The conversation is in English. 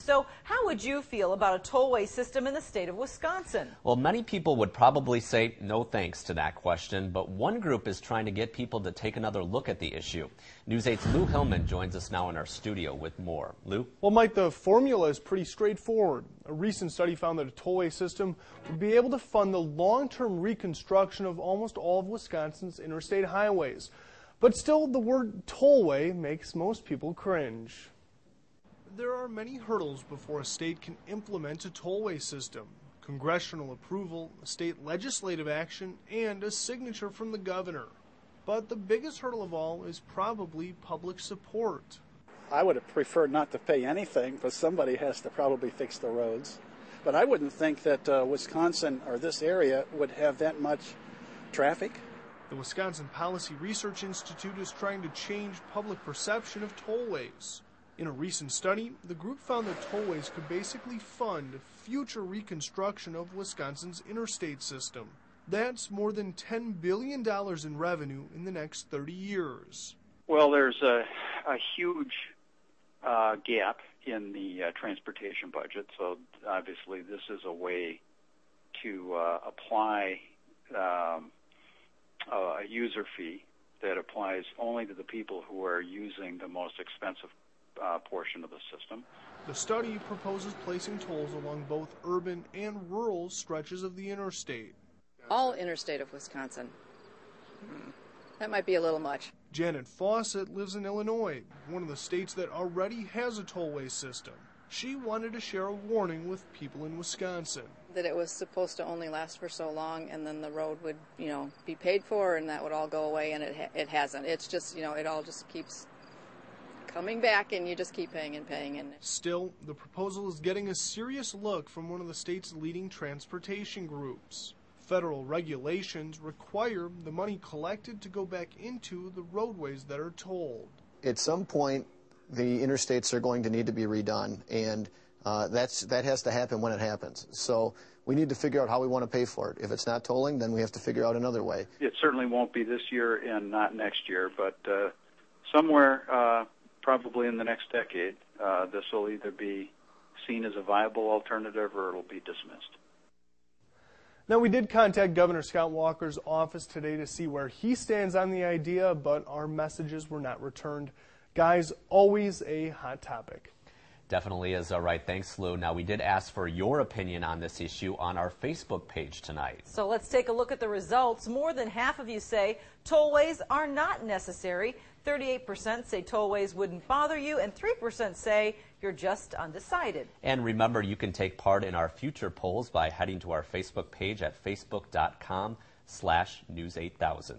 So how would you feel about a tollway system in the state of Wisconsin? Well, many people would probably say no thanks to that question, but one group is trying to get people to take another look at the issue. News 8's Lou Hillman joins us now in our studio with more. Lou? Well, Mike, the formula is pretty straightforward. A recent study found that a tollway system would be able to fund the long-term reconstruction of almost all of Wisconsin's interstate highways. But still, the word tollway makes most people cringe. There are many hurdles before a state can implement a tollway system. Congressional approval, state legislative action, and a signature from the governor. But the biggest hurdle of all is probably public support. I would have preferred not to pay anything, but somebody has to probably fix the roads. But I wouldn't think that Wisconsin or this area would have that much traffic. The Wisconsin Policy Research Institute is trying to change public perception of tollways. In a recent study, the group found that tollways could basically fund future reconstruction of Wisconsin's interstate system. That's more than $10 billion in revenue in the next 30 years. Well, there's a huge gap in the transportation budget, so obviously this is a way to apply a user fee that applies only to the people who are using the most expensive portion of the system. The study proposes placing tolls along both urban and rural stretches of the interstate. All interstate of Wisconsin. That might be a little much. Janet Fawcett lives in Illinois, one of the states that already has a tollway system. She wanted to share a warning with people in Wisconsin. That it was supposed to only last for so long, and then the road would, be paid for, and that would all go away, and it hasn't. It's just, it all just keeps coming back, and you just keep paying and paying. And still, the proposal is getting a serious look from one of the state's leading transportation groups. Federal regulations require the money collected to go back into the roadways that are tolled. At some point, the interstates are going to need to be redone, and that has to happen when it happens. So we need to figure out how we want to pay for it. If it's not tolling, then we have to figure out another way. It certainly won't be this year and not next year, but somewhere probably in the next decade, this will either be seen as a viable alternative or it'll be dismissed. Now, we did contact Governor Scott Walker's office today to see where he stands on the idea, but our messages were not returned. Guys, always a hot topic. Definitely is. All right. Thanks, Lou. Now, we did ask for your opinion on this issue on our Facebook page tonight. So let's take a look at the results. More than half of you say tollways are not necessary. 38% say tollways wouldn't bother you, and 3% say you're just undecided. And remember, you can take part in our future polls by heading to our Facebook page at facebook.com/news8000.